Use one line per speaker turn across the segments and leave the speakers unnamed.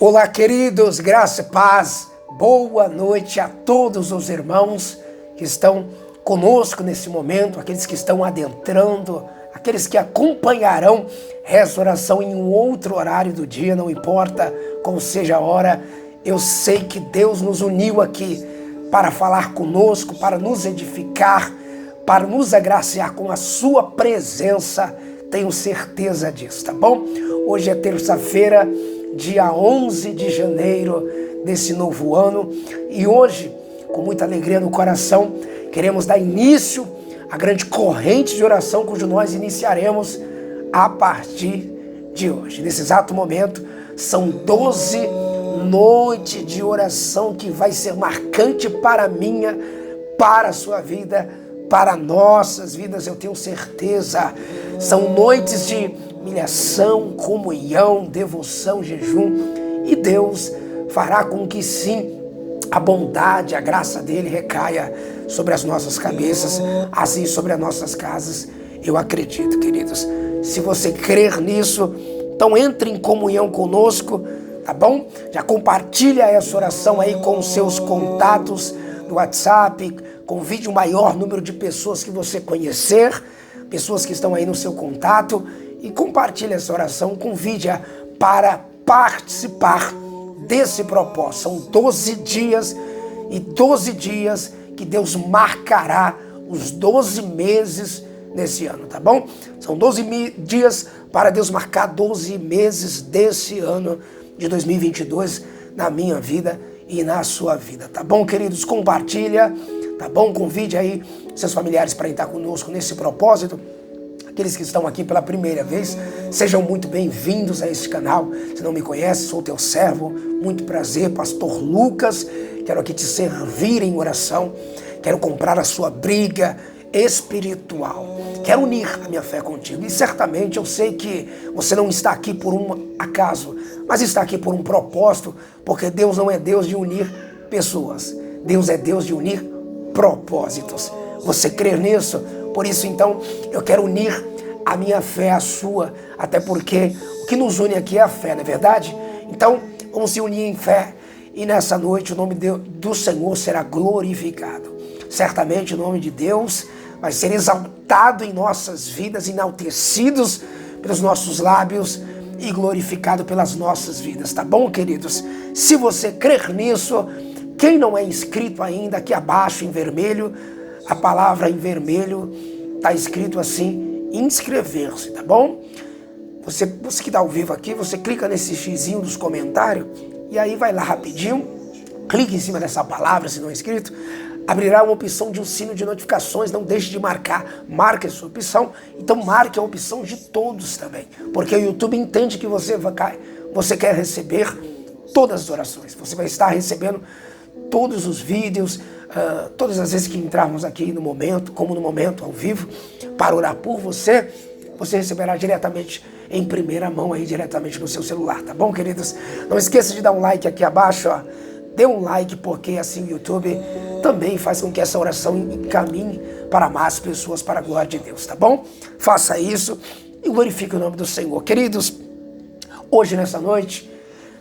Olá, queridos, graça e paz, boa noite a todos os irmãos que estão conosco nesse momento, aqueles que estão adentrando, aqueles que acompanharão essa oração em um outro horário do dia, não importa qual seja a hora, eu sei que Deus nos uniu aqui para falar conosco, para nos edificar, para nos agraciar com a sua presença, tenho certeza disso, tá bom? Hoje é terça-feira, dia 11 de janeiro desse novo ano, e hoje, com muita alegria no coração, queremos dar início à grande corrente de oração cujo nós iniciaremos a partir de hoje. Nesse exato momento, são 12 noites de oração que vai ser marcante para a minha, para a sua vida, para nossas vidas, eu tenho certeza. São noites de humilhação, comunhão, devoção, jejum, e Deus fará com que sim, a bondade, a graça dele recaia sobre as nossas cabeças, assim sobre as nossas casas. Eu acredito, queridos. Se você crer nisso, então entre em comunhão conosco, tá bom? Já compartilha essa oração aí com os seus contatos no WhatsApp, convide o maior número de pessoas que você conhecer, pessoas que estão aí no seu contato, e compartilhe essa oração, convide-a para participar desse propósito. São 12 dias e 12 dias que Deus marcará os 12 meses nesse ano, tá bom? São 12 dias para Deus marcar 12 meses desse ano de 2022 na minha vida e na sua vida, tá bom, queridos? Compartilha, tá bom? Convide aí seus familiares para estar conosco nesse propósito. Aqueles que estão aqui pela primeira vez, sejam muito bem-vindos a este canal. Se não me conhece, sou teu servo, muito prazer, pastor Lucas. Quero aqui te servir em oração, quero comprar a sua briga espiritual. Quero unir a minha fé contigo. E certamente eu sei que você não está aqui por um acaso, mas está aqui por um propósito, porque Deus não é Deus de unir pessoas. Deus é Deus de unir propósitos. Você crê nisso? Por isso, então, eu quero unir a minha fé à sua, até porque o que nos une aqui é a fé, não é verdade? Então, vamos se unir em fé, e nessa noite o nome do Senhor será glorificado. Certamente o nome de Deus vai ser exaltado em nossas vidas, enaltecidos pelos nossos lábios e glorificado pelas nossas vidas, tá bom, queridos? Se você crer nisso, quem não é inscrito ainda, aqui abaixo em vermelho, a palavra em vermelho está escrito assim, inscrever-se, tá bom? Você que está ao vivo aqui, você clica nesse xizinho dos comentários e aí vai lá rapidinho, clique em cima dessa palavra, se não é inscrito, abrirá uma opção de um sino de notificações, não deixe de marcar, marque a sua opção, então marque a opção de todos também, porque o YouTube entende que você quer receber todas as orações, você vai estar recebendo todos os vídeos, todas as vezes que entrarmos aqui no momento, como no momento ao vivo, para orar por você, você receberá diretamente em primeira mão aí, diretamente no seu celular, tá bom, queridos? Não esqueça de dar um like aqui abaixo, ó. Dê um like, porque assim o YouTube também faz com que essa oração encaminhe para mais pessoas, para a glória de Deus, tá bom? Faça isso e glorifique o nome do Senhor. Queridos, hoje nessa noite,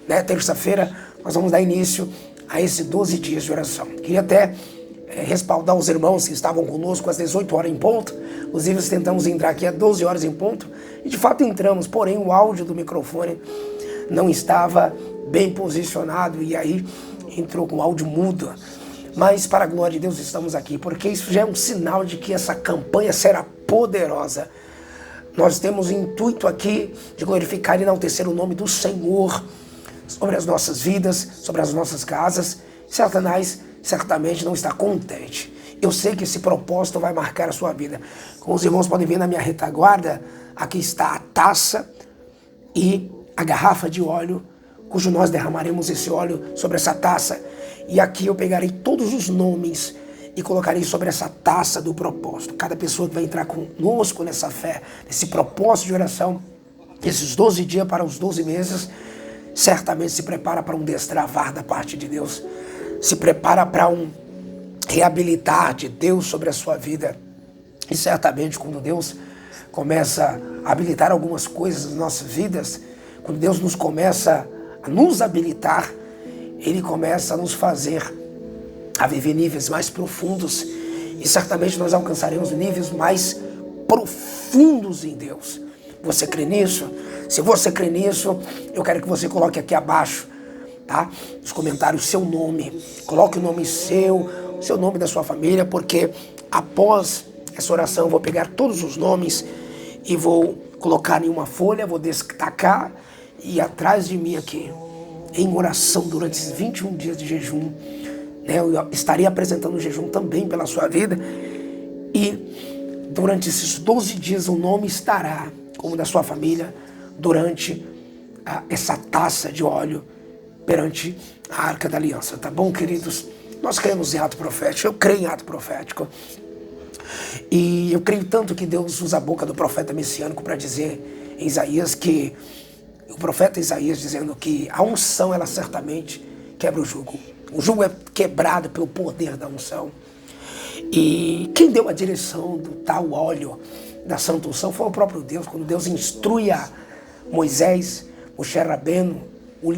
né, terça-feira, nós vamos dar início a esses 12 dias de oração. Queria até respaldar os irmãos que estavam conosco às 18 horas em ponto. Inclusive, nós tentamos entrar aqui às 12 horas em ponto. E de fato entramos, porém o áudio do microfone não estava bem posicionado. E aí entrou com áudio mudo. Mas para a glória de Deus estamos aqui, porque isso já é um sinal de que essa campanha será poderosa. Nós temos o intuito aqui de glorificar e enaltecer o nome do Senhor sobre as nossas vidas, sobre as nossas casas. Satanás certamente não está contente. Eu sei que esse propósito vai marcar a sua vida. Como os irmãos podem ver na minha retaguarda, aqui está a taça e a garrafa de óleo, cujo nós derramaremos esse óleo sobre essa taça. E aqui eu pegarei todos os nomes e colocarei sobre essa taça do propósito. Cada pessoa que vai entrar conosco nessa fé, nesse propósito de oração, esses 12 dias para os 12 meses, certamente se prepara para um destravar da parte de Deus. Se prepara para um reabilitar de Deus sobre a sua vida. E certamente quando Deus começa a habilitar algumas coisas nas nossas vidas, quando Deus nos começa a nos habilitar, Ele começa a nos fazer a viver níveis mais profundos e certamente nós alcançaremos níveis mais profundos em Deus. Você crê nisso? Se você crê nisso, eu quero que você coloque aqui abaixo, tá? Nos comentários, seu nome. Coloque o nome seu nome da sua família, porque após essa oração eu vou pegar todos os nomes e vou colocar em uma folha, vou destacar e atrás de mim aqui, em oração durante esses 21 dias de jejum, né? Eu estarei apresentando o jejum também pela sua vida e durante esses 12 dias o nome estará como da sua família durante essa taça de óleo perante a Arca da Aliança, tá bom, queridos? Nós cremos em ato profético, eu creio em ato profético. E eu creio tanto que Deus usa a boca do profeta messiânico para dizer em Isaías que, o profeta Isaías dizendo que a unção, ela certamente quebra o jugo. O jugo é quebrado pelo poder da unção. E quem deu a direção do tal óleo da santa unção foi o próprio Deus, quando Deus instrui a Moisés, Moshe Rabbeinu, o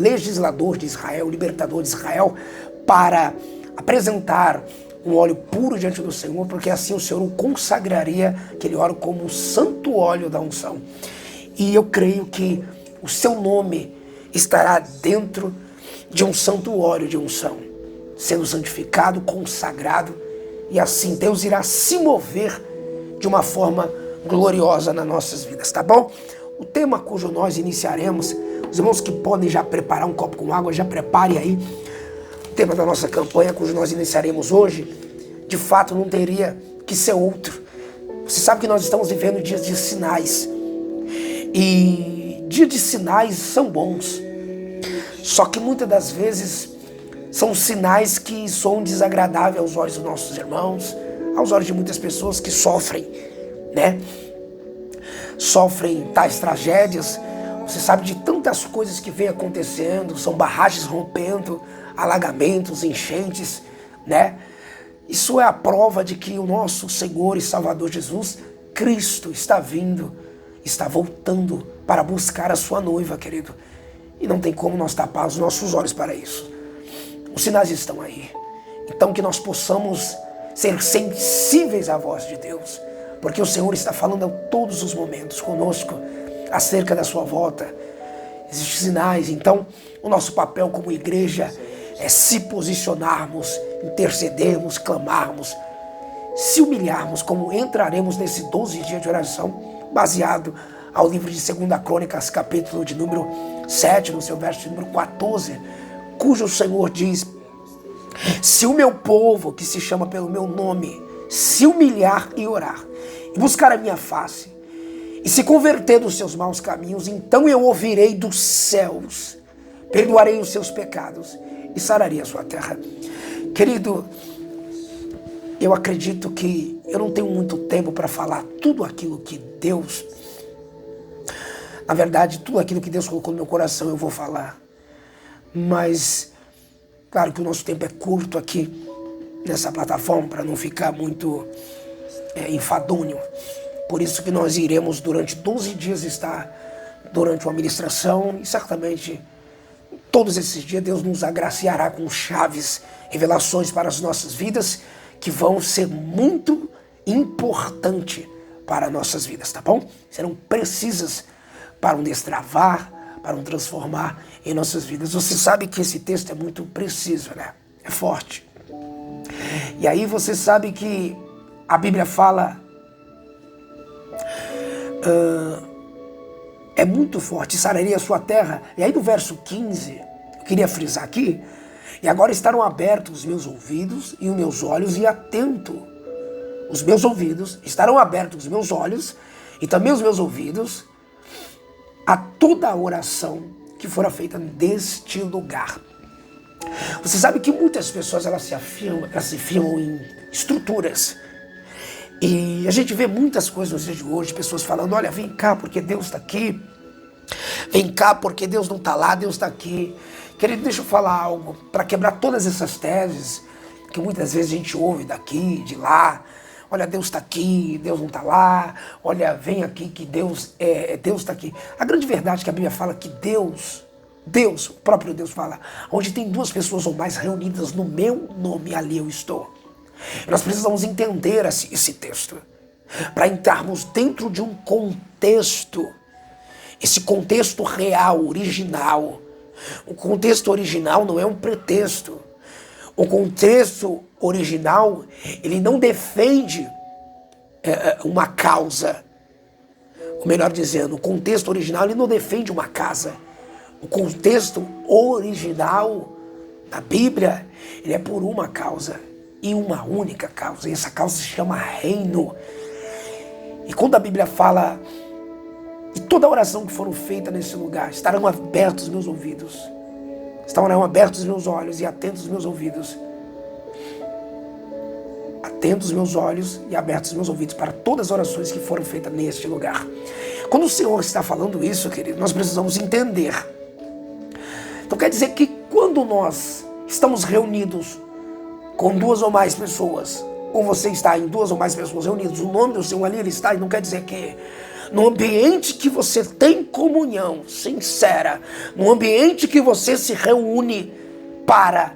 legislador de Israel, o libertador de Israel, para apresentar um óleo puro diante do Senhor, porque assim o Senhor o consagraria, aquele óleo, como o santo óleo da unção. E eu creio que o seu nome estará dentro de um santo óleo de unção, sendo santificado, consagrado, e assim Deus irá se mover de uma forma gloriosa nas nossas vidas, tá bom? O tema cujo nós iniciaremos, os irmãos que podem já preparar um copo com água, já prepare aí. O tema da nossa campanha, cujo nós iniciaremos hoje, de fato não teria que ser outro. Você sabe que nós estamos vivendo dias de sinais. E dias de sinais são bons. Só que muitas das vezes são sinais que são desagradáveis aos olhos dos nossos irmãos, aos olhos de muitas pessoas que sofrem, né? Sofrem tais tragédias. Você sabe de tantas coisas que vem acontecendo, são barragens rompendo, alagamentos, enchentes, né? Isso é a prova de que o nosso Senhor e Salvador Jesus Cristo está vindo, está voltando para buscar a sua noiva, querido. E não tem como nós tapar os nossos olhos para isso. Os sinais estão aí. Então que nós possamos ser sensíveis à voz de Deus, porque o Senhor está falando a todos os momentos conosco acerca da sua volta. Existem sinais, então o nosso papel como igreja é se posicionarmos, intercedermos, clamarmos, se humilharmos, como entraremos nesse 12 dias de oração, baseado ao livro de 2 Crônicas, capítulo de número 7, no seu verso de número 14, cujo o Senhor diz: se o meu povo, que se chama pelo meu nome, se humilhar e orar, e buscar a minha face, e se converter dos seus maus caminhos, então eu ouvirei dos céus, perdoarei os seus pecados e sararei a sua terra. Querido, eu acredito que eu não tenho muito tempo para falar tudo aquilo que Deus, na verdade, tudo aquilo que Deus colocou no meu coração eu vou falar. Mas, claro que o nosso tempo é curto aqui nessa plataforma para não ficar muito enfadonho. Por isso que nós iremos durante 12 dias estar durante uma ministração e certamente todos esses dias Deus nos agraciará com chaves, revelações para as nossas vidas que vão ser muito importantes para nossas vidas, tá bom? Serão precisas para um destravar, para um transformar em nossas vidas. Você sabe que esse texto é muito preciso, né? É forte. E aí você sabe que a Bíblia fala, é muito forte, sararei a sua terra. E aí no verso 15, eu queria frisar aqui: e agora estarão abertos os meus ouvidos e os meus olhos, e atento. Os meus ouvidos, estarão abertos os meus olhos e também os meus ouvidos a toda a oração que fora feita deste lugar. Você sabe que muitas pessoas elas se firmam em estruturas. E a gente vê muitas coisas nos dias de hoje, pessoas falando: olha, vem cá porque Deus está aqui. Vem cá porque Deus não está lá, Deus está aqui. Querido, deixa eu falar algo para quebrar todas essas teses que muitas vezes a gente ouve daqui, de lá. Olha, Deus está aqui, Deus não está lá. Olha, vem aqui que Deus está aqui. A grande verdade é que a Bíblia fala que Deus Deus, o próprio Deus fala, onde tem duas pessoas ou mais reunidas no meu nome, ali eu estou. Nós precisamos entender esse texto, para entrarmos dentro de um contexto, esse contexto real, original. O contexto original não é um pretexto. O contexto original, ele não defende uma causa. Ou melhor dizendo, o contexto original, ele não defende uma casa. O contexto original da Bíblia, ele é por uma causa. E uma única causa. E essa causa se chama reino. E quando a Bíblia fala, e toda oração que for feita nesse lugar, estarão abertos os meus ouvidos. Estarão abertos os meus olhos e atentos os meus ouvidos. Atentos os meus olhos e abertos os meus ouvidos para todas as orações que foram feitas neste lugar. Quando o Senhor está falando isso, querido, nós precisamos entender. Então quer dizer que quando nós estamos reunidos com duas ou mais pessoas, ou você está em duas ou mais pessoas reunidas, o nome do Senhor ali ele está, e não quer dizer que no ambiente que você tem comunhão sincera, no ambiente que você se reúne para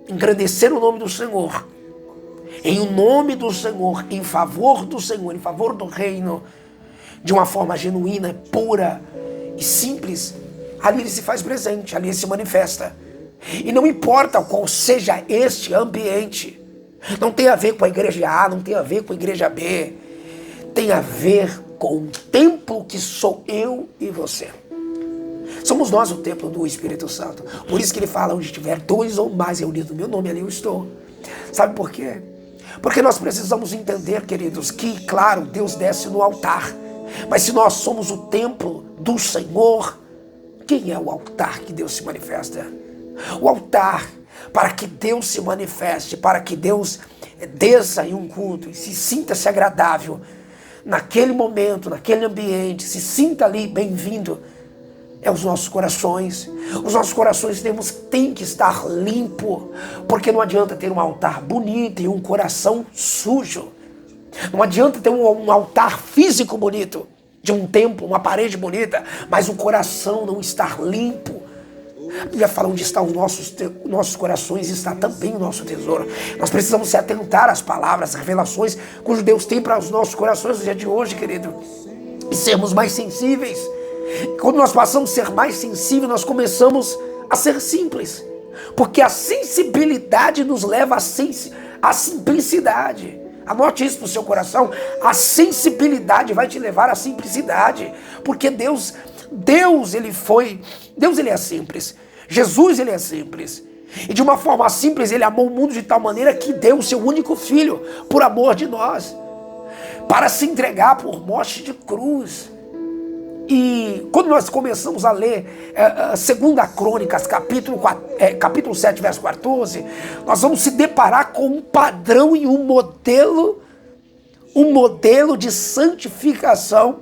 engrandecer o nome do Senhor, em o nome do Senhor, em favor do Senhor, em favor do reino, de uma forma genuína, pura e simples, ali ele se faz presente, ali ele se manifesta. E não importa qual seja este ambiente, não tem a ver com a igreja A, não tem a ver com a igreja B, tem a ver com o templo que sou eu e você. Somos nós o templo do Espírito Santo. Por isso que ele fala, onde tiver dois ou mais reunidos no meu nome, ali eu estou. Sabe por quê? Porque nós precisamos entender, queridos, que, claro, Deus desce no altar. Mas se nós somos o templo do Senhor, quem é o altar que Deus se manifesta? O altar, para que Deus se manifeste, para que Deus desça em um culto e se sinta-se agradável naquele momento, naquele ambiente, se sinta ali bem-vindo, é os nossos corações. Os nossos corações têm que estar limpo, porque não adianta ter um altar bonito e um coração sujo. Não adianta ter um altar físico bonito, de um templo, uma parede bonita, mas o coração não estar limpo. A Bíblia fala onde estão os nossos corações, está também o nosso tesouro. Nós precisamos se atentar às palavras, às revelações que o Deus tem para os nossos corações no dia de hoje, querido. E sermos mais sensíveis. Quando nós passamos a ser mais sensíveis, nós começamos a ser simples. Porque a sensibilidade nos leva à simplicidade. Anote isso no seu coração. A sensibilidade vai te levar à simplicidade. Porque Deus ele é simples. Jesus, ele é simples. E de uma forma simples, ele amou o mundo de tal maneira que deu o seu único filho por amor de nós, para se entregar por morte de cruz. E quando nós começamos a ler 2 Crônicas, capítulo 7, verso 14, nós vamos se deparar com um padrão e um modelo de santificação,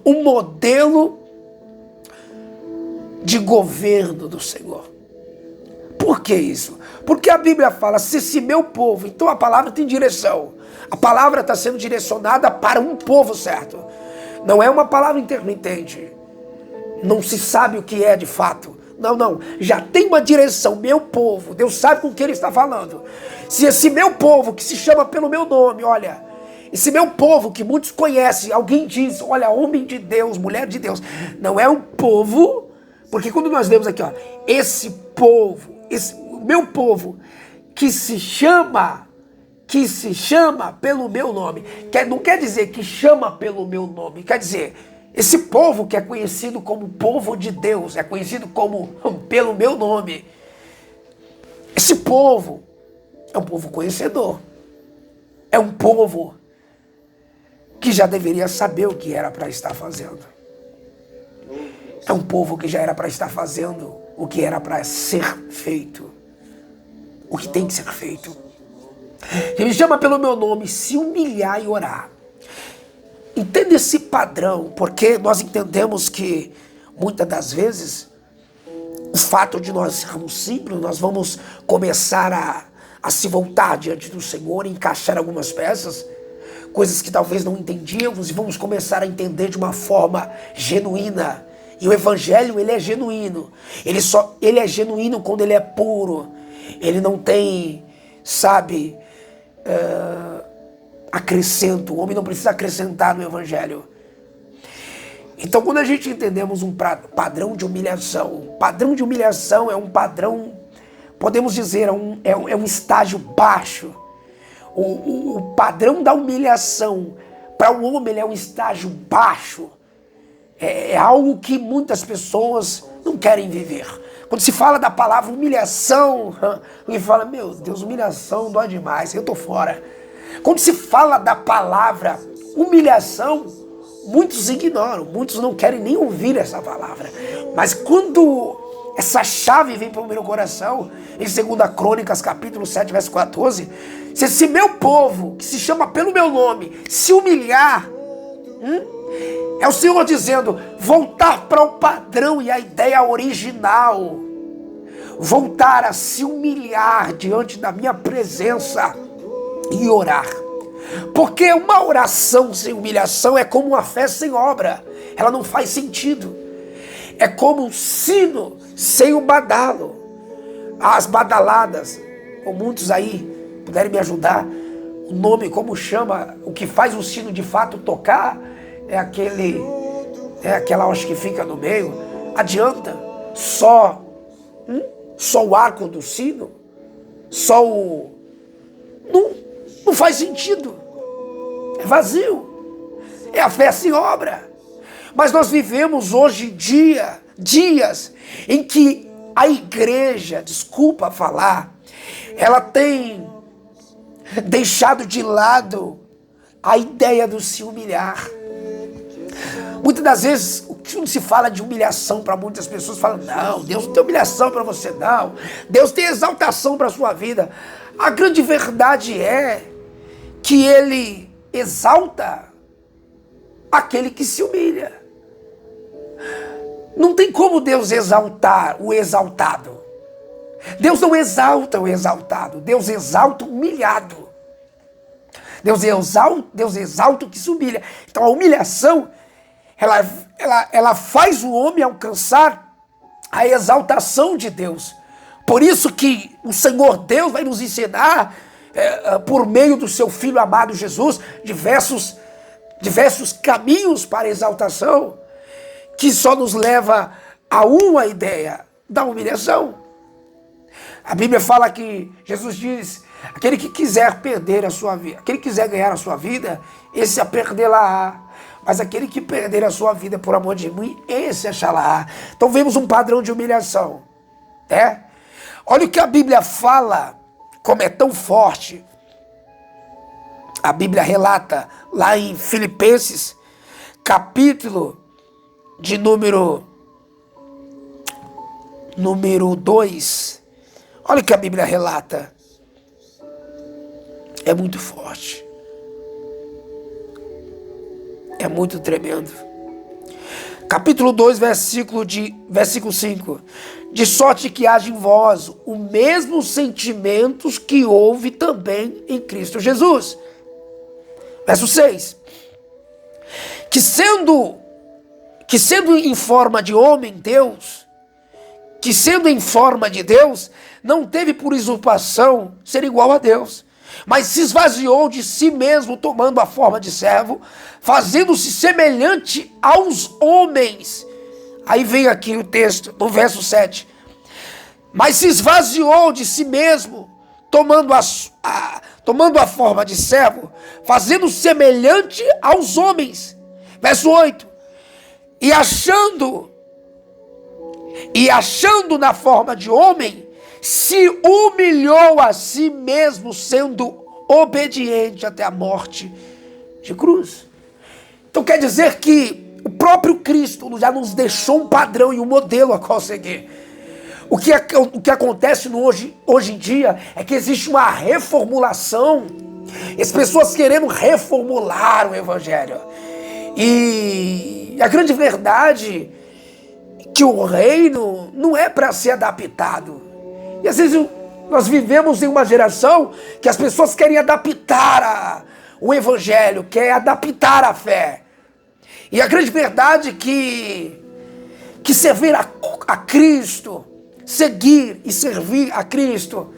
um modelo de governo do Senhor. Por que isso? Porque a Bíblia fala, se esse meu povo, então a palavra tem direção. A palavra está sendo direcionada para um povo certo. Não é uma palavra intermitente. Não se sabe o que é de fato. Não. Já tem uma direção. Meu povo. Deus sabe com o que ele está falando. Se esse meu povo, que se chama pelo meu nome, olha, esse meu povo que muitos conhecem, alguém diz, olha, homem de Deus, mulher de Deus, não é um povo, porque quando nós lemos aqui, ó, esse povo, o meu povo, que se chama pelo meu nome, não quer dizer que chama pelo meu nome, quer dizer, esse povo que é conhecido como povo de Deus, é conhecido como pelo meu nome, esse povo é um povo conhecedor, é um povo que já deveria saber o que era para estar fazendo. É um povo que já era para estar fazendo o que era para ser feito, o que tem que ser feito. Ele me chama pelo meu nome, se humilhar e orar. Entenda esse padrão, porque nós entendemos que muitas das vezes o fato de nós sermos simples, nós vamos começar a se voltar diante do Senhor, encaixar algumas peças, coisas que talvez não entendíamos, e vamos começar a entender de uma forma genuína E o evangelho, ele é genuíno. Ele é genuíno quando ele é puro. Ele não tem, sabe, acrescento. O homem não precisa acrescentar no evangelho. Então, quando a gente entendemos um padrão de humilhação, o padrão de humilhação é um padrão, podemos dizer, é um estágio baixo. O padrão da humilhação para o homem, ele é um estágio baixo. É algo que muitas pessoas não querem viver. Quando se fala da palavra humilhação, alguém fala, meu Deus, humilhação dói demais, eu tô fora. Quando se fala da palavra humilhação, muitos ignoram, muitos não querem nem ouvir essa palavra. Mas quando essa chave vem para o meu coração, em 2 Crônicas, capítulo 7, verso 14, se esse meu povo, que se chama pelo meu nome, se humilhar, é o Senhor dizendo, voltar para o padrão e a ideia original, voltar a se humilhar diante da minha presença e orar. Porque uma oração sem humilhação é como uma fé sem obra. Ela não faz sentido. É como um sino sem o badalo. As badaladas, ou muitos aí puderem me ajudar, o nome, como chama, o que faz o sino de fato tocar, é aquela hoste que fica no meio. Adianta só o arco do sino? Só o... Não faz sentido. É vazio. É a fé sem obra. Mas nós vivemos hoje em dia, dias em que a igreja, desculpa falar, ela tem deixado de lado a ideia do se humilhar. Muitas das vezes, quando se fala de humilhação para muitas pessoas, falam, não, Deus não tem humilhação para você, não. Deus tem exaltação para a sua vida. A grande verdade é que Ele exalta aquele que se humilha. Não tem como Deus exaltar o exaltado. Deus não exalta o exaltado, Deus exalta o humilhado. Deus exalta o que se humilha. Então a humilhação, ela faz o homem alcançar a exaltação de Deus. Por isso que o Senhor Deus vai nos ensinar, por meio do seu Filho amado Jesus, diversos caminhos para a exaltação, que só nos leva a uma ideia da humilhação. A Bíblia fala que Jesus diz, aquele que quiser perder a sua vida, aquele que quiser ganhar a sua vida, esse a perdê-la-á. Mas aquele que perder a sua vida por amor de mim, esse achará. Então vemos um padrão de humilhação. Olha o que a Bíblia fala, como é tão forte. A Bíblia relata lá em Filipenses, capítulo de número 2. Olha o que a Bíblia relata. É muito forte. É muito tremendo. Capítulo 2, versículo 5. De sorte que haja em vós o mesmo sentimentos que houve também em Cristo Jesus. Verso 6. Que sendo em forma de homem, Deus, que sendo em forma de Deus, não teve por usurpação ser igual a Deus, mas se esvaziou de si mesmo, tomando a forma de servo, fazendo-se semelhante aos homens. Aí vem aqui o texto, no verso 7. Mas se esvaziou de si mesmo, tomando a forma de servo, fazendo-se semelhante aos homens. Verso 8. E achando na forma de homem, se humilhou a si mesmo, sendo obediente até a morte de cruz. Então quer dizer que o próprio Cristo já nos deixou um padrão e um modelo a qual seguir. O que acontece hoje em dia é que existe uma reformulação. As pessoas querendo reformular o Evangelho. E a grande verdade é que o reino não é para ser adaptado. E às vezes nós vivemos em uma geração que as pessoas querem adaptar o Evangelho, querem adaptar a fé. E a grande verdade é que servir a Cristo, seguir e servir a Cristo,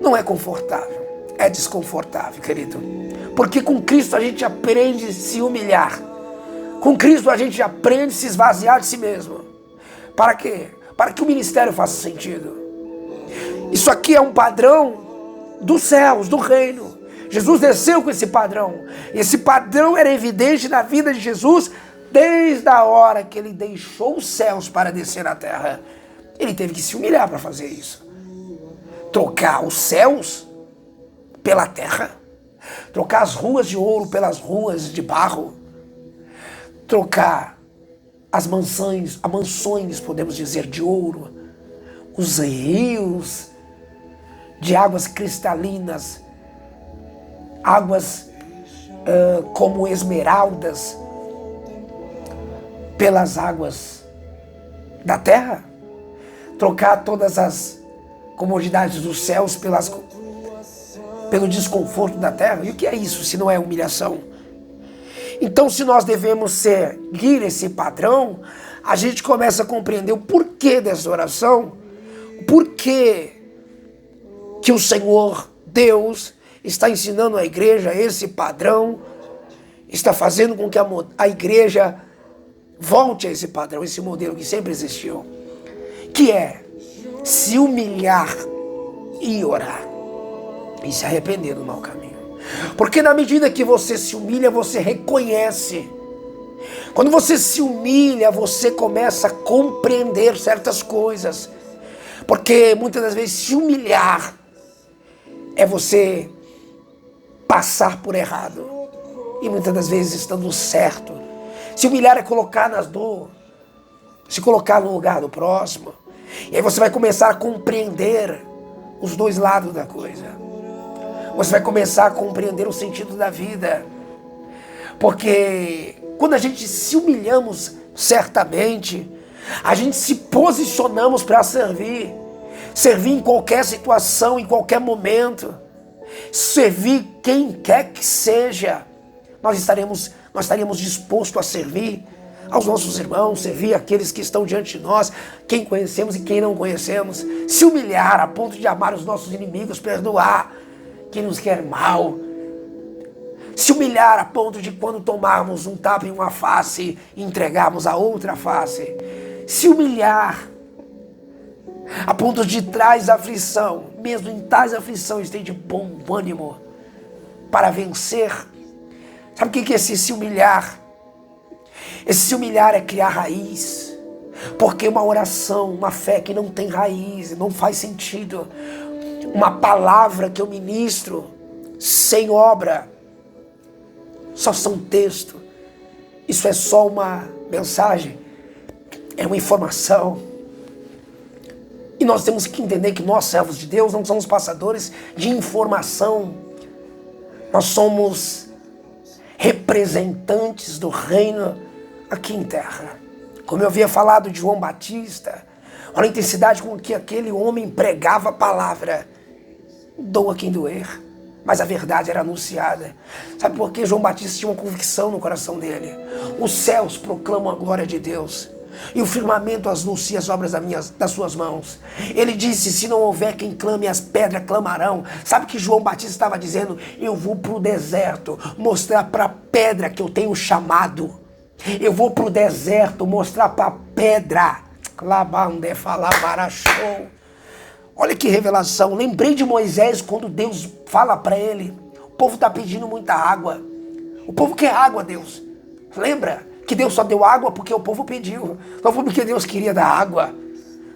não é confortável, é desconfortável, querido. Porque com Cristo a gente aprende a se humilhar. Com Cristo a gente aprende a se esvaziar de si mesmo. Para quê? Para que o ministério faça sentido. Isso aqui é um padrão dos céus, do reino. Jesus desceu com esse padrão. E esse padrão era evidente na vida de Jesus desde a hora que ele deixou os céus para descer à terra. Ele teve que se humilhar para fazer isso. Trocar os céus pela terra. Trocar as ruas de ouro pelas ruas de barro. Trocar as mansões, podemos dizer, de ouro. Os rios de águas cristalinas. Águas como esmeraldas pelas águas da terra. Trocar todas as comodidades dos céus pelo desconforto da terra. E o que é isso se não é humilhação? Então, se nós devemos seguir esse padrão, a gente começa a compreender o porquê dessa oração, o porquê que o Senhor Deus está ensinando a igreja esse padrão, está fazendo com que a igreja volte a esse padrão, esse modelo que sempre existiu, que é se humilhar e orar e se arrepender do mau caminho. Porque na medida que você se humilha, você reconhece. Quando você se humilha, você começa a compreender certas coisas. Porque muitas das vezes se humilhar é você passar por errado. E muitas das vezes estando certo. Se humilhar é colocar nas dor, se colocar no lugar do próximo. E aí você vai começar a compreender os dois lados da coisa. Você vai começar a compreender o sentido da vida. Porque quando a gente se humilhamos certamente, a gente se posicionamos para servir. Servir em qualquer situação, em qualquer momento. Servir quem quer que seja. Nós estaríamos dispostos a servir aos nossos irmãos, servir aqueles que estão diante de nós, quem conhecemos e quem não conhecemos. Se humilhar a ponto de amar os nossos inimigos, perdoar quem nos quer mal. Se humilhar a ponto de quando tomarmos um tapa em uma face, entregarmos a outra face. Se humilhar a ponto de tais aflição, mesmo em tais aflições, ter de bom ânimo para vencer. Sabe o que é esse se humilhar? Esse se humilhar é criar raiz. Porque uma oração, uma fé que não tem raiz, não faz sentido. Uma palavra que eu ministro sem obra, só são texto. Isso é só uma mensagem, é uma informação. E nós temos que entender que nós, servos de Deus, não somos passadores de informação. Nós somos representantes do reino aqui em terra. Como eu havia falado de João Batista, olha a intensidade com que aquele homem pregava a palavra. Doa quem doer, mas a verdade era anunciada. Sabe por quê? João Batista tinha uma convicção no coração dele. Os céus proclamam a glória de Deus e o firmamento anuncia as obras das suas mãos. Ele disse, se não houver quem clame, as pedras clamarão. Sabe o que João Batista estava dizendo? Eu vou para o deserto mostrar para a pedra que eu tenho chamado. Eu vou para o deserto mostrar para a pedra. Olha que revelação. Lembrei de Moisés quando Deus fala para ele. O povo está pedindo muita água. O povo quer água, Deus. Lembra que Deus só deu água porque o povo pediu. Não foi porque Deus queria dar água.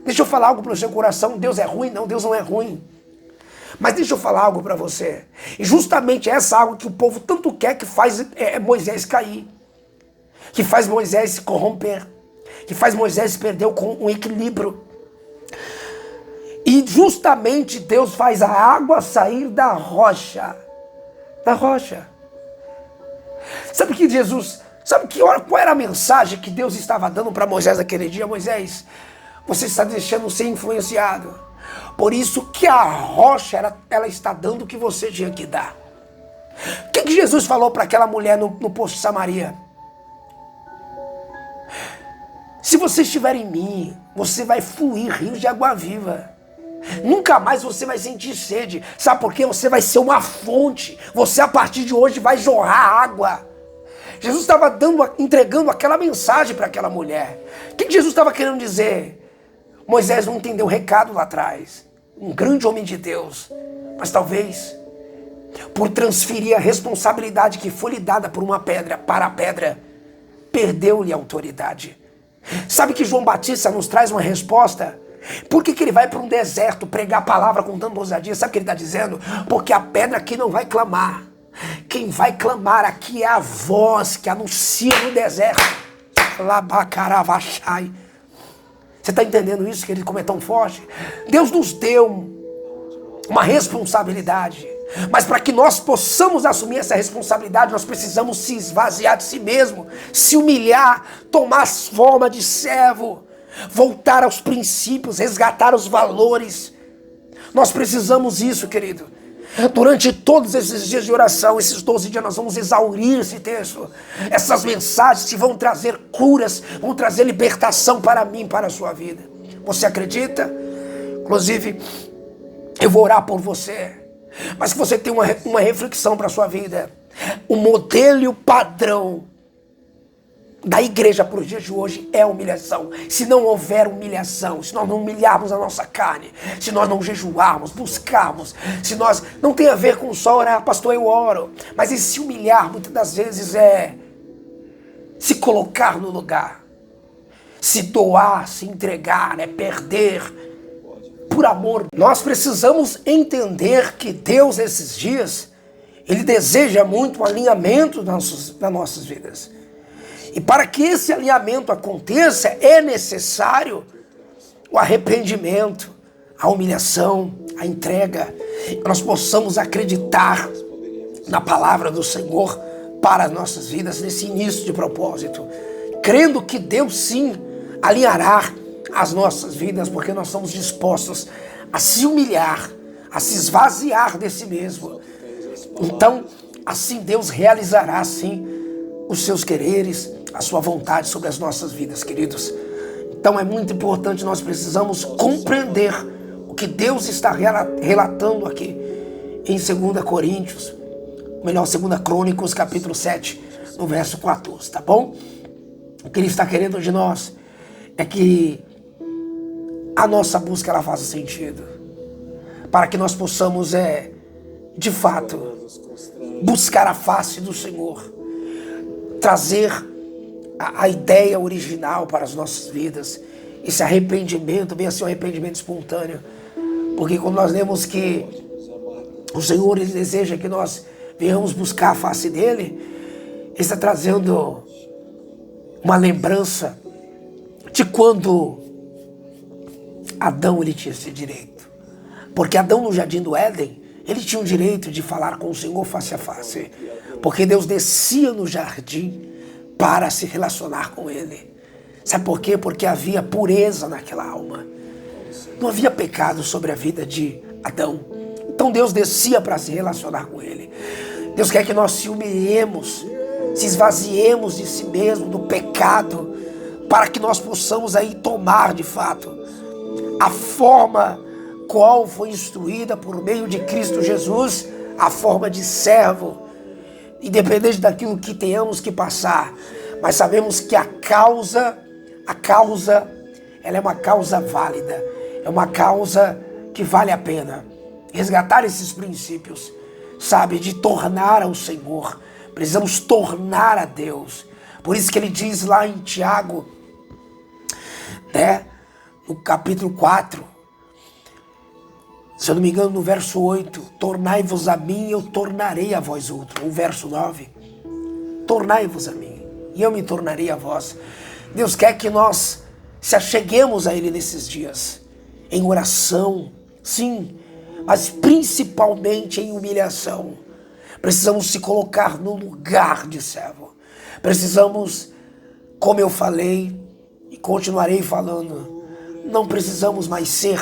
Deixa eu falar algo para o seu coração. Deus é ruim? Não, Deus não é ruim. Mas deixa eu falar algo para você. E justamente essa água que o povo tanto quer que faz Moisés cair. Que faz Moisés se corromper. Que faz Moisés perder o equilíbrio. E justamente Deus faz a água sair da rocha. Da rocha. Sabe que Jesus... Sabe qual era a mensagem que Deus estava dando para Moisés naquele dia? Moisés, você está deixando ser influenciado. Por isso que a rocha, ela está dando o que você tinha que dar. O que Jesus falou para aquela mulher no poço de Samaria? Se você estiver em mim, você vai fluir rios de água viva. Nunca mais você vai sentir sede. Sabe por quê? Você vai ser uma fonte. Você a partir de hoje vai jorrar água. Jesus estava entregando aquela mensagem para aquela mulher. O que Jesus estava querendo dizer? Moisés não entendeu o recado lá atrás. Um grande homem de Deus. Mas talvez, por transferir a responsabilidade que foi lhe dada por uma pedra para a pedra, perdeu-lhe a autoridade. Sabe que João Batista nos traz uma resposta? Por que ele vai para um deserto pregar a palavra com tanta ousadia? Sabe o que ele está dizendo? Porque a pedra aqui não vai clamar. Quem vai clamar aqui é a voz que anuncia no deserto. Labacaravachai. Você está entendendo isso, querido, como é tão forte? Deus nos deu uma responsabilidade. Mas para que nós possamos assumir essa responsabilidade, nós precisamos se esvaziar de si mesmo, se humilhar, tomar forma de servo, voltar aos princípios, resgatar os valores. Nós precisamos isso, querido. Durante todos esses dias de oração, esses 12 dias, nós vamos exaurir esse texto. Essas mensagens que vão trazer curas, vão trazer libertação para mim, para a sua vida. Você acredita? Inclusive, eu vou orar por você. Mas que você tenha uma reflexão para a sua vida. O modelo e o padrão da igreja para os dias de hoje é humilhação. Se não houver humilhação, se nós não humilharmos a nossa carne, se nós não jejuarmos, buscarmos, se nós... Não tem a ver com só orar, pastor, eu oro. Mas esse se humilhar, muitas das vezes, é se colocar no lugar. Se doar, se entregar, é perder por amor. Nós precisamos entender que Deus, esses dias, Ele deseja muito um alinhamento nas nossas vidas. E para que esse alinhamento aconteça, é necessário o arrependimento, a humilhação, a entrega. Que nós possamos acreditar na palavra do Senhor para as nossas vidas, nesse início de propósito. Crendo que Deus sim alinhará as nossas vidas, porque nós somos dispostos a se humilhar, a se esvaziar de si mesmo. Então, assim Deus realizará sim os seus quereres, a sua vontade sobre as nossas vidas, queridos. Então é muito importante, nós precisamos compreender o que Deus está relatando aqui em 2 Coríntios, melhor, 2 Crônicas, capítulo 7, no verso 14, tá bom? O que Ele está querendo de nós é que a nossa busca ela faça sentido, para que nós possamos, de fato, buscar a face do Senhor, trazer a ideia original para as nossas vidas, esse arrependimento, venha ser um arrependimento espontâneo, porque quando nós lemos que o Senhor Ele deseja que nós venhamos buscar a face dEle, Ele está trazendo uma lembrança de quando Adão ele tinha esse direito, porque Adão no jardim do Éden, ele tinha o direito de falar com o Senhor face a face, porque Deus descia no jardim para se relacionar com Ele. Sabe por quê? Porque havia pureza naquela alma. Não havia pecado sobre a vida de Adão. Então Deus descia para se relacionar com Ele. Deus quer que nós se humilhemos, se esvaziemos de si mesmo, do pecado, para que nós possamos aí tomar de fato a forma qual foi instruída por meio de Cristo Jesus, a forma de servo, independente daquilo que tenhamos que passar, mas sabemos que a causa, ela é uma causa válida, é uma causa que vale a pena. Resgatar esses princípios, sabe, de tornar ao Senhor, precisamos tornar a Deus. Por isso que ele diz lá em Tiago, no capítulo 4, se eu não me engano, no verso 8, tornai-vos a mim e eu tornarei a vós outro. O verso 9, tornai-vos a mim e eu me tornarei a vós. Deus quer que nós se acheguemos a Ele nesses dias, em oração, sim, mas principalmente em humilhação. Precisamos se colocar no lugar de servo. Precisamos, como eu falei e continuarei falando, não precisamos mais ser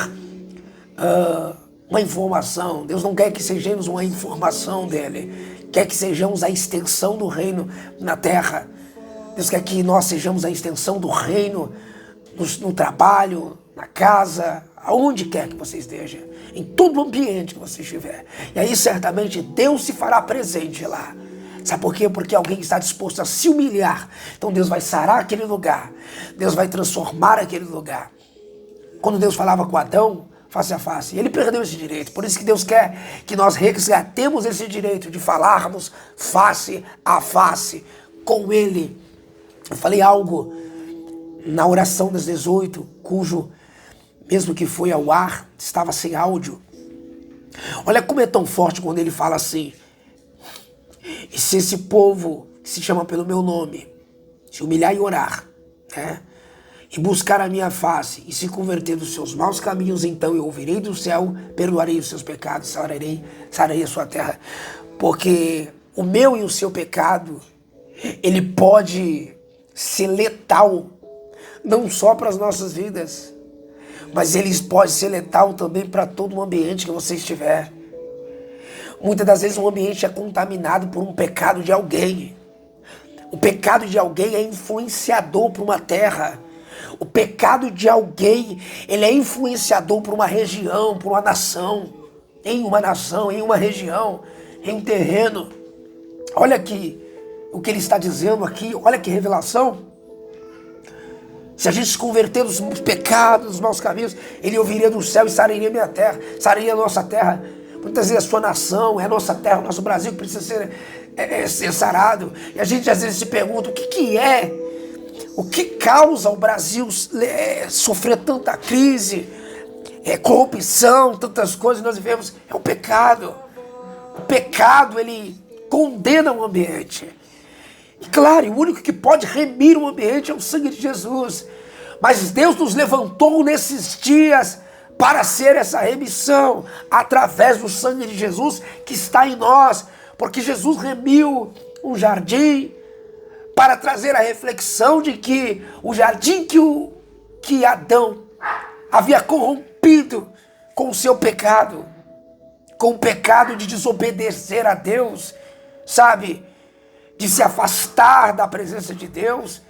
uma informação. Deus não quer que sejamos uma informação dele, quer que sejamos a extensão do reino na terra. Deus quer que nós sejamos a extensão do reino no trabalho, na casa, aonde quer que você esteja, em todo ambiente que você estiver. E aí certamente Deus se fará presente lá. Sabe por quê? Porque alguém está disposto a se humilhar. Então Deus vai sarar aquele lugar. Deus vai transformar aquele lugar. Quando Deus falava com Adão, face a face, ele perdeu esse direito. Por isso que Deus quer que nós resgatemos esse direito de falarmos face a face com Ele. Eu falei algo na oração das 18, cujo, mesmo que foi ao ar, estava sem áudio. Olha como é tão forte quando ele fala assim: e se esse povo que se chama pelo meu nome se humilhar e orar, né, e buscar a minha face e se converter dos seus maus caminhos, então eu ouvirei do céu, perdoarei os seus pecados, sararei a sua terra. Porque o meu e o seu pecado, ele pode ser letal, não só para as nossas vidas, mas ele pode ser letal também para todo o ambiente que você estiver. Muitas das vezes o ambiente é contaminado por um pecado de alguém. O pecado de alguém é influenciador para uma terra. O pecado de alguém, ele é influenciador por uma região, por uma nação. Em uma região, em um terreno. Olha aqui o que ele está dizendo aqui, olha que revelação. Se a gente se converter dos pecados, dos maus caminhos, ele ouviria do céu e sararia a minha terra, sararia a nossa terra. Muitas vezes a sua nação, é a nossa terra, o nosso Brasil que precisa ser sarado. E a gente às vezes se pergunta o que causa o Brasil sofrer tanta crise, corrupção, tantas coisas que nós vivemos. É o pecado. O pecado, ele condena o ambiente. E claro, o único que pode remir o ambiente é o sangue de Jesus. Mas Deus nos levantou nesses dias para ser essa remissão através do sangue de Jesus que está em nós. Porque Jesus remiu um jardim para trazer a reflexão de que o jardim que Adão havia corrompido com o seu pecado, com o pecado de desobedecer a Deus, sabe? De se afastar da presença de Deus.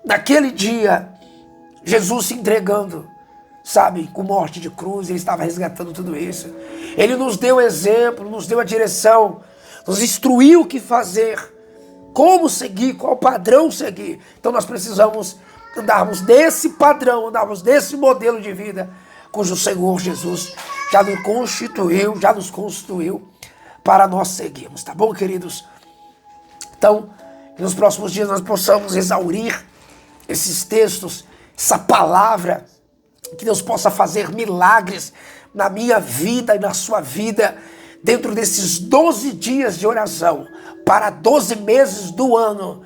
Naquele dia, Jesus se entregando, sabe, com morte de cruz, ele estava resgatando tudo isso. Ele nos deu o exemplo, nos deu a direção, nos instruiu o que fazer, como seguir, qual padrão seguir. Então nós precisamos andarmos nesse padrão, andarmos nesse modelo de vida, cujo Senhor Jesus já nos constituiu para nós seguirmos, tá bom, queridos? Então, que nos próximos dias nós possamos exaurir esses textos, essa palavra, que Deus possa fazer milagres na minha vida e na sua vida, dentro desses 12 dias de oração, para 12 meses do ano,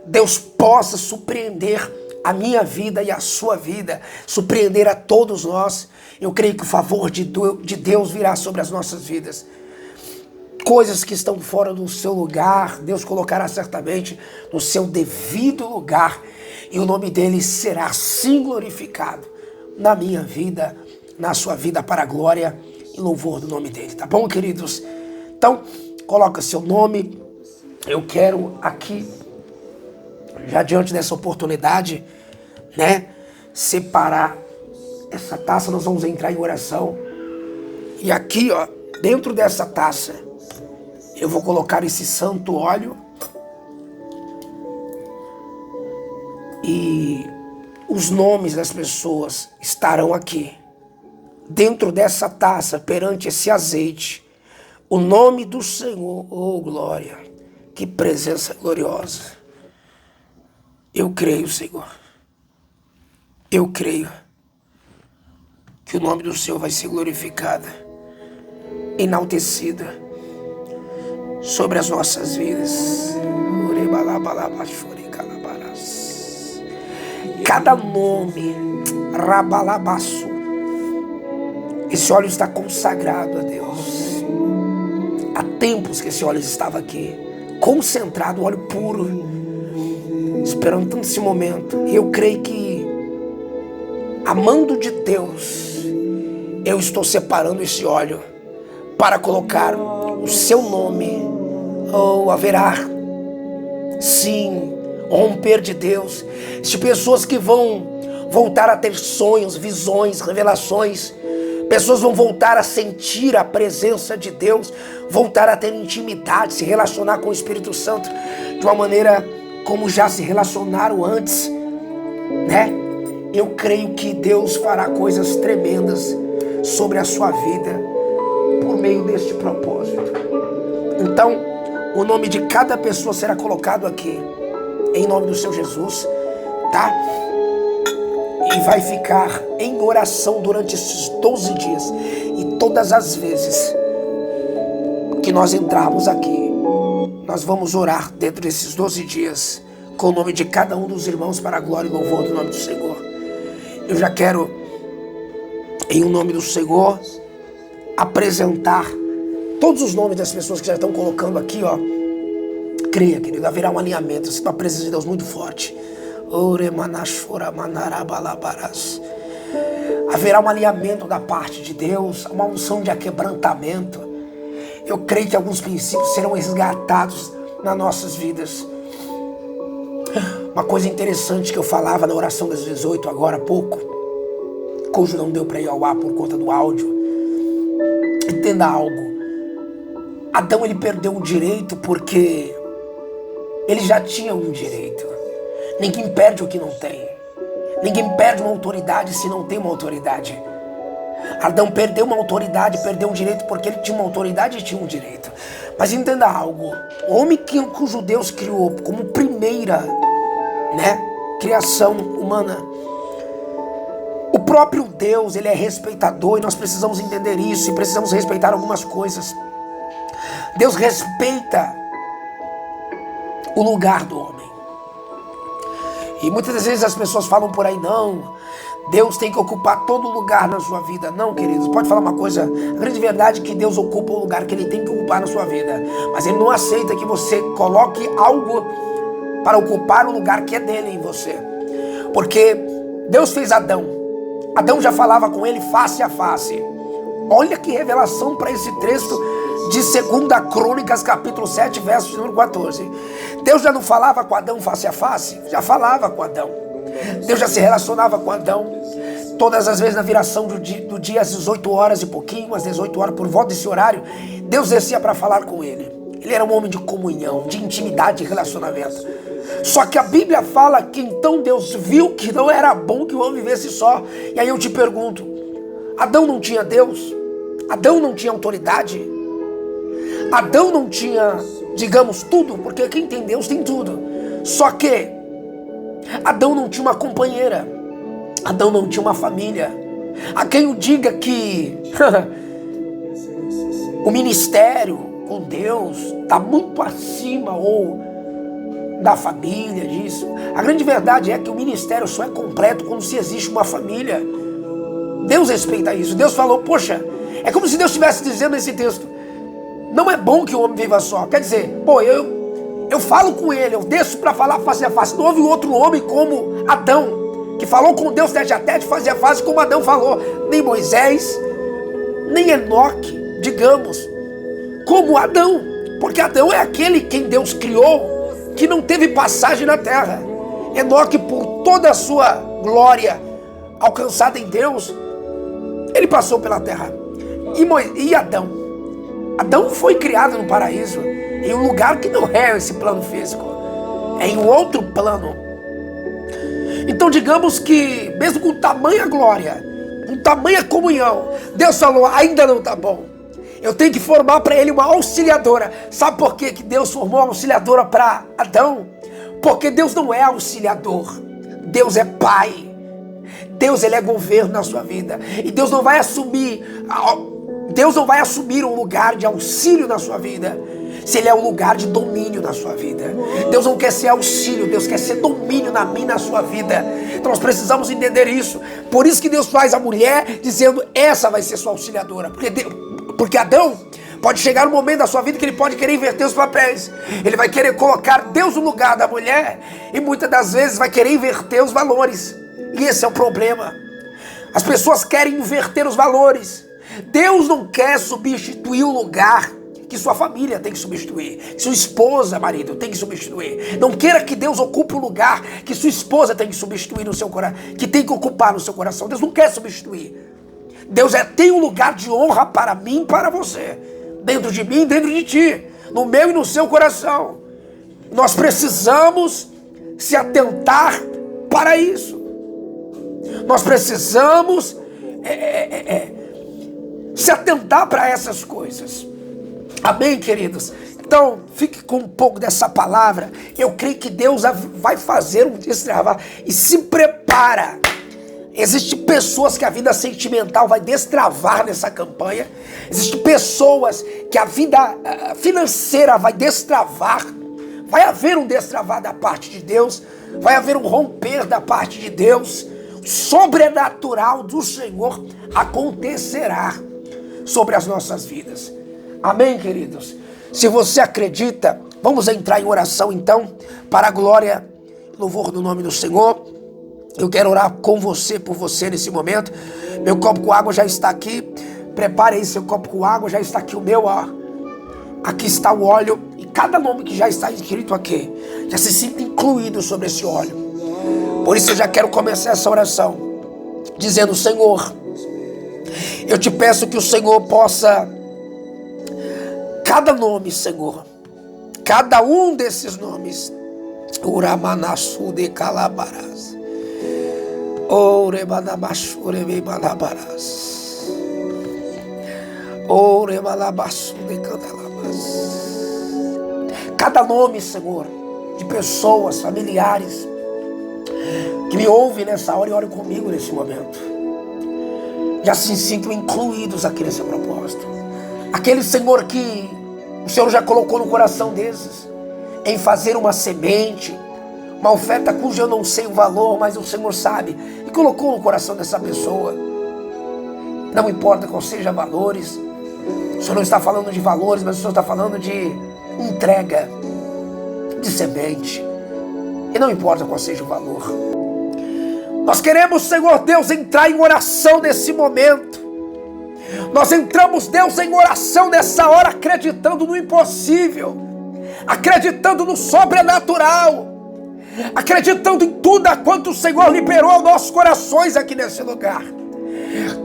Deus possa surpreender a minha vida e a sua vida, surpreender a todos nós. Eu creio que o favor de Deus virá sobre as nossas vidas. Coisas que estão fora do seu lugar, Deus colocará certamente no seu devido lugar, e o nome dele será assim glorificado na minha vida, na sua vida, para a glória e louvor do nome dele, tá bom, queridos? Então, coloca seu nome. Eu quero aqui, já diante dessa oportunidade, né, separar essa taça. Nós vamos entrar em oração, e aqui, ó, dentro dessa taça, eu vou colocar esse santo óleo e os nomes das pessoas estarão aqui. Dentro dessa taça, perante esse azeite, o nome do Senhor, oh glória, que presença gloriosa. Eu creio, Senhor, eu creio que o nome do Senhor vai ser glorificado, enaltecido sobre as nossas vidas. Cada nome, rabalabaço, esse óleo está consagrado a Deus. Há tempos que esse óleo estava aqui, concentrado, óleo puro, esperando tanto esse momento. E eu creio que, amando de Deus, eu estou separando esse óleo para colocar o seu nome. Oh, haverá, sim, romper de Deus, de pessoas que vão voltar a ter sonhos, visões, revelações. Pessoas vão voltar a sentir a presença de Deus, voltar a ter intimidade, se relacionar com o Espírito Santo de uma maneira como já se relacionaram antes, né? Eu creio que Deus fará coisas tremendas sobre a sua vida por meio deste propósito. Então, o nome de cada pessoa será colocado aqui, em nome do Senhor Jesus, tá? E vai ficar em oração durante esses 12 dias. E todas as vezes que nós entrarmos aqui, nós vamos orar dentro desses 12 dias, com o nome de cada um dos irmãos, para a glória e louvor do nome do Senhor. Eu já quero, em nome do Senhor, apresentar todos os nomes das pessoas que já estão colocando aqui, ó. Creia, querido, haverá um alinhamento, uma presença de Deus muito forte. Haverá um alinhamento da parte de Deus, uma unção de aquebrantamento. Eu creio que alguns princípios serão resgatados nas nossas vidas. Uma coisa interessante que eu falava na oração das 18 agora há pouco, cujo não deu para ir ao ar por conta do áudio. Entenda algo. Adão, ele perdeu um direito porque ele já tinha um direito. Ninguém perde o que não tem. Ninguém perde uma autoridade se não tem uma autoridade. Adão perdeu uma autoridade, perdeu um direito porque ele tinha uma autoridade e tinha um direito. Mas entenda algo. O homem cujo Deus criou como primeira, né, criação humana, o próprio Deus, ele é respeitador, e nós precisamos entender isso e precisamos respeitar algumas coisas. Deus respeita o lugar do homem. E muitas das vezes as pessoas falam por aí, não, Deus tem que ocupar todo lugar na sua vida. Não, queridos, pode falar uma coisa, a grande verdade é que Deus ocupa o lugar que Ele tem que ocupar na sua vida. Mas Ele não aceita que você coloque algo para ocupar o lugar que é dele em você. Porque Deus fez Adão. Adão já falava com ele face a face. Olha que revelação para esse texto de 2 Crônicas, capítulo 7, verso número 14. Deus já não falava com Adão face a face? Já falava com Adão. Deus já se relacionava com Adão. Todas as vezes na viração do dia às 18 horas e pouquinho, às 18 horas, por volta desse horário, Deus descia para falar com ele. Ele era um homem de comunhão, de intimidade e relacionamento. Só que a Bíblia fala que então Deus viu que não era bom que o homem vivesse só. E aí eu te pergunto, Adão não tinha Deus? Adão não tinha autoridade? Adão não tinha, digamos, tudo? Porque quem tem Deus tem tudo. Só que Adão não tinha uma companheira. Adão não tinha uma família. Há quem o diga que o ministério com Deus está muito acima ou da família, disso. A grande verdade é que o ministério só é completo quando se existe uma família. Deus respeita isso. Deus falou, poxa, é como se Deus estivesse dizendo nesse texto, não é bom que o homem viva só. Quer dizer, pô, eu falo com ele, eu desço para falar face a face. Não houve outro homem como Adão, que falou com Deus tete a tete, face a face, como Adão falou. Nem Moisés, nem Enoque, digamos, como Adão. Porque Adão é aquele quem Deus criou, que não teve passagem na terra. Enoque, por toda a sua glória alcançada em Deus, ele passou pela terra. E Adão? Adão foi criado no paraíso, em um lugar que não é esse plano físico, é em um outro plano. Então digamos que, mesmo com tamanha glória, com tamanha comunhão, Deus falou, ainda não está bom. Eu tenho que formar para ele uma auxiliadora. Sabe por que Deus formou uma auxiliadora para Adão? Porque Deus não é auxiliador. Deus é pai. Deus, ele é governo na sua vida. E Deus não vai assumir um lugar de auxílio na sua vida, se ele é um lugar de domínio na sua vida. Deus não quer ser auxílio, Deus quer ser domínio na minha e na sua vida. Então nós precisamos entender isso. Por isso que Deus faz a mulher dizendo, essa vai ser sua auxiliadora. Porque Adão pode chegar um momento da sua vida que ele pode querer inverter os papéis. Ele vai querer colocar Deus no lugar da mulher e muitas das vezes vai querer inverter os valores. E esse é o problema. As pessoas querem inverter os valores. Deus não quer substituir o lugar que sua família tem que substituir, que sua esposa, marido, tem que substituir. Não queira que Deus ocupe o lugar que sua esposa tem que substituir no seu coração, que tem que ocupar no seu coração. Deus não quer substituir. Deus tem um lugar de honra para mim e para você, dentro de mim e dentro de ti, no meu e no seu coração. Nós precisamos se atentar para isso. Nós precisamos se atentar para essas coisas. Amém, queridos? Então, fique com um pouco dessa palavra. Eu creio que Deus vai fazer um destravar. E se prepara. Existem pessoas que a vida sentimental vai destravar nessa campanha. Existem pessoas que a vida financeira vai destravar. Vai haver um destravar da parte de Deus. Vai haver um romper da parte de Deus. Sobrenatural do Senhor acontecerá sobre as nossas vidas. Amém, queridos? Se você acredita, vamos entrar em oração então, para a glória e louvor do nome do Senhor. Eu quero orar com você, por você nesse momento. Meu copo com água já está aqui. Prepare aí seu copo com água, já está aqui o meu, ó. Aqui está o óleo e cada nome que já está escrito aqui, já se sinta incluído sobre esse óleo. Por isso eu já quero começar essa oração, dizendo: Senhor, eu te peço que o Senhor possa, cada nome, Senhor, cada um desses nomes, Uramanasu de Calabaras, Oremanabashure Balabaras, Oremalabasu de Candalabas, cada nome, Senhor, de pessoas, familiares, que me ouve nessa hora e ore comigo nesse momento, já se sintam incluídos aqui nesse propósito. Aquele, Senhor, que o Senhor já colocou no coração desses, em fazer uma semente, uma oferta cuja eu não sei o valor, mas o Senhor sabe, e colocou no coração dessa pessoa. Não importa qual seja valores, o Senhor não está falando de valores, mas o Senhor está falando de entrega, de semente, e não importa qual seja o valor. Nós queremos, Senhor Deus, entrar em oração nesse momento. Nós entramos, Deus, em oração nessa hora, acreditando no impossível, acreditando no sobrenatural, acreditando em tudo a quanto o Senhor liberou aos nossos corações aqui nesse lugar,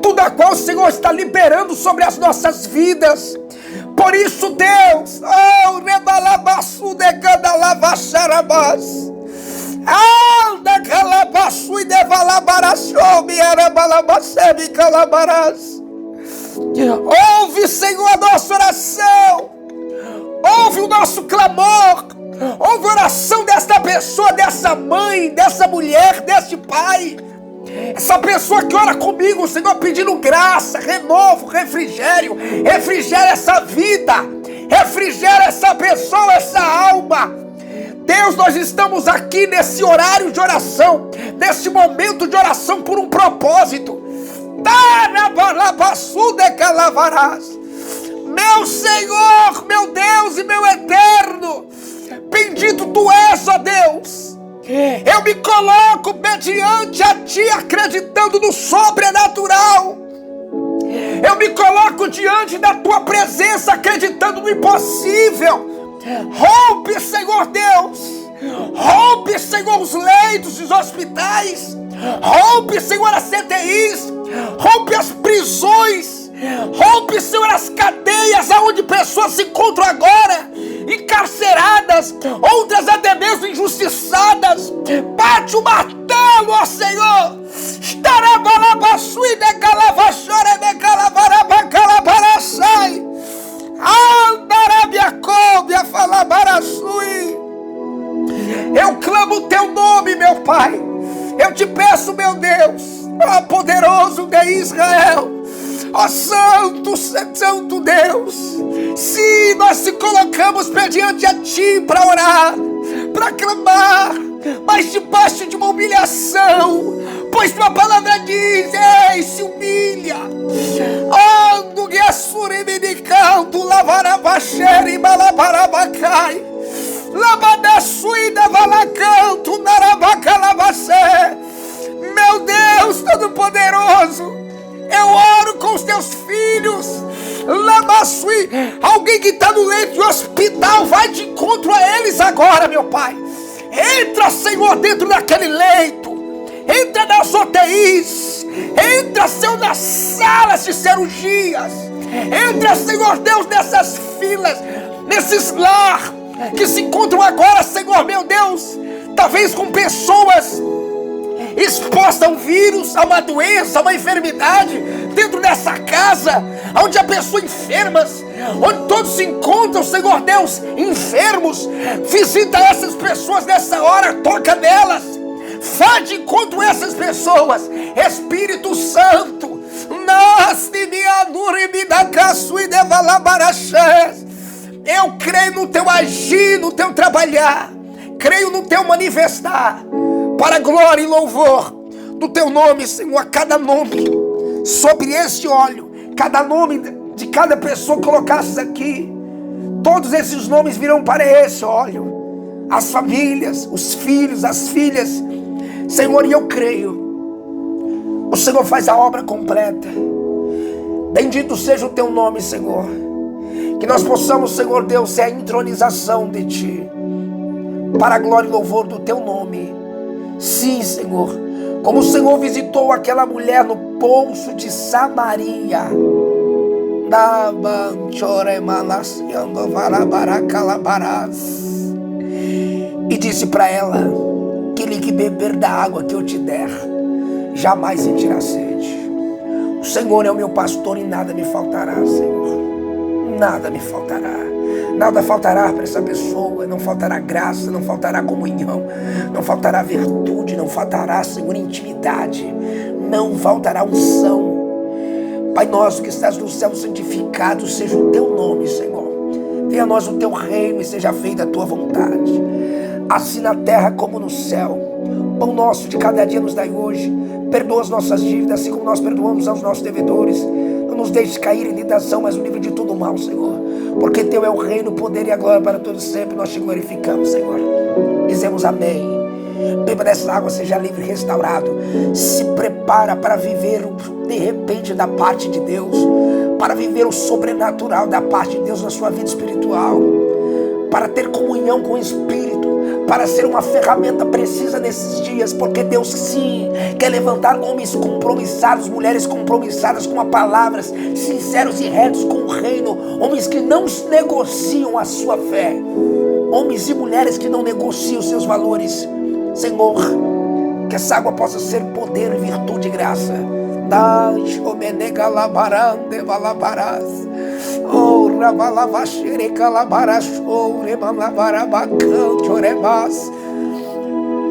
tudo a qual o Senhor está liberando sobre as nossas vidas. Por isso, Deus, rebalabassu de candalavaxarabás, anda calabaçu e devalabaraçou, miarabalabacebe calabarás. Ouve, Senhor, a nossa oração, ouve o nosso clamor, ouve a oração desta pessoa, dessa mãe, dessa mulher, deste pai, essa pessoa que ora comigo, Senhor, pedindo graça, renovo, refrigério. Refrigera essa vida, refrigera essa pessoa, essa alma. Deus, nós estamos aqui nesse horário de oração, nesse momento de oração por um propósito. Meu Senhor, meu Deus e meu eterno, bendito Tu és, ó Deus. Eu me coloco mediante a Ti, acreditando no sobrenatural. Eu me coloco diante da Tua presença, acreditando no impossível. Rompe, Senhor Deus, rompe, Senhor, os leitos dos hospitais, rompe, Senhor, as CTIs, rompe as prisões, rompe, Senhor, as cadeias aonde pessoas se encontram agora, encarceradas, outras até mesmo injustiçadas. Bate o martelo, ó Senhor. Eu clamo o Teu nome, meu Pai. Eu te peço, meu Deus, ó poderoso de Israel, ó santo, santo Deus, se nós se colocamos perante a Ti para orar, para clamar, mas debaixo de uma humilhação, pois Tua palavra diz: ei, se humilha. Ando que assuriminicando, lavarabaxere, malabarabacai, labadassuida, valacanto, narabacalabacé. Meu Deus Todo-Poderoso, eu oro com os Teus filhos filhos. Lamassui, alguém que está no leito de hospital, vai de encontro a eles agora, meu Pai. Entra, Senhor, dentro daquele leito. Entra nas UTIs. Entra, Senhor, nas salas de cirurgias. Entra, Senhor Deus, nessas filas, nesses lar que se encontram agora, Senhor, meu Deus, talvez com pessoas expostas a um vírus, a uma doença, a uma enfermidade, dentro dessa casa, onde há pessoas enfermas, onde todos se encontram, Senhor Deus, enfermos. Visita essas pessoas nessa hora, toca nelas, vá de encontro a essas pessoas, Espírito Santo. Eu creio no teu agir, no teu trabalhar, creio no teu manifestar, para a glória e louvor do teu nome, Senhor. A cada nome sobre esse óleo, cada nome de cada pessoa que colocasses aqui, todos esses nomes virão para esse óleo. As famílias, os filhos, as filhas, Senhor, e eu creio, o Senhor faz a obra completa. Bendito seja o teu nome, Senhor. Que nós possamos, Senhor Deus, ser a entronização de Ti, para a glória e louvor do teu nome. Sim, Senhor, como o Senhor visitou aquela mulher no poço de Samaria, e disse para ela: aquele que beber da água que eu te der, jamais sentirá sede. O Senhor é o meu pastor e nada me faltará, Senhor. Nada me faltará. Nada faltará para essa pessoa. Não faltará graça, não faltará comunhão, não faltará virtude, não faltará, Senhor, intimidade, não faltará unção. Pai nosso que estás no céu, santificado seja o teu nome, Senhor. Venha a nós o teu reino e seja feita a tua vontade, assim na terra como no céu. Pão nosso de cada dia nos dai hoje. Perdoa as nossas dívidas, assim como nós perdoamos aos nossos devedores. Não nos deixes cair em tentação, mas o livre de todo mal, Senhor. Porque teu é o reino, o poder e a glória para todos sempre. Nós te glorificamos, Senhor. Dizemos amém. Beba dessa água, seja livre e restaurado. Se prepara para viver o de repente da parte de Deus, para viver o sobrenatural da parte de Deus na sua vida espiritual, para ter comunhão com o Espírito, para ser uma ferramenta precisa nesses dias, porque Deus sim quer levantar homens compromissados, mulheres compromissadas com a palavra, sinceros e retos com o reino, homens que não negociam a sua fé, homens e mulheres que não negociam os seus valores. Senhor, que essa água possa ser poder, virtude e graça.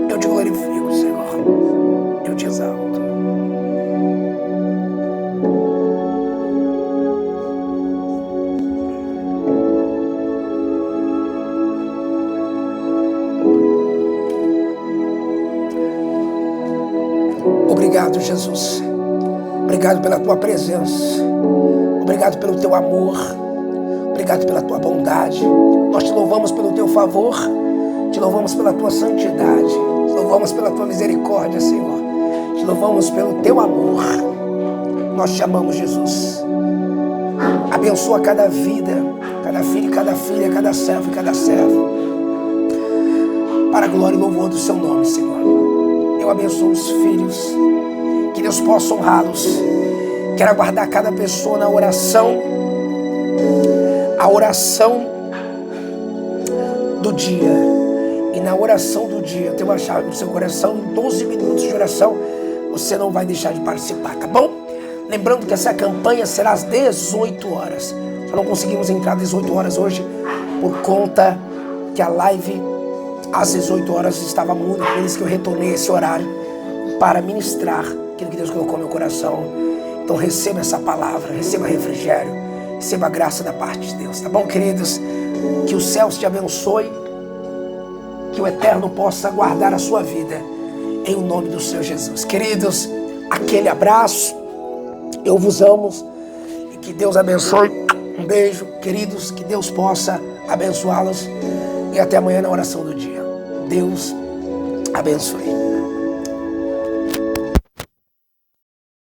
Eu te glorifico, Senhor. Eu te exalto. Obrigado, Jesus. Obrigado pela tua presença. Obrigado pelo teu amor. Obrigado pela tua bondade. Nós te louvamos pelo teu favor. Te louvamos pela tua santidade. Te louvamos pela tua misericórdia, Senhor. Te louvamos pelo teu amor. Nós te amamos, Jesus. Abençoa cada vida, cada filho, cada filha, cada servo e cada serva, para a glória e louvor do seu nome, Senhor. Eu abençoo os filhos, que Deus possa honrá-los. Quero aguardar cada pessoa na oração, a oração do dia. E na oração do dia, tem uma chave no seu coração, em 12 minutos de oração, você não vai deixar de participar, tá bom? Lembrando que essa campanha será às 18 horas. Só não conseguimos entrar às 18 horas hoje, por conta que a live às 18 horas estava muda, por isso que eu retornei esse horário para ministrar aquilo que Deus colocou no meu coração. Então receba essa palavra, receba refrigério, receba a graça da parte de Deus, tá bom, queridos? Que os céus te abençoe, que o Eterno possa guardar a sua vida, em o nome do Senhor Jesus. Queridos, aquele abraço, eu vos amo, e que Deus abençoe. Um beijo, queridos, que Deus possa abençoá-los, e até amanhã na oração do dia. Deus abençoe.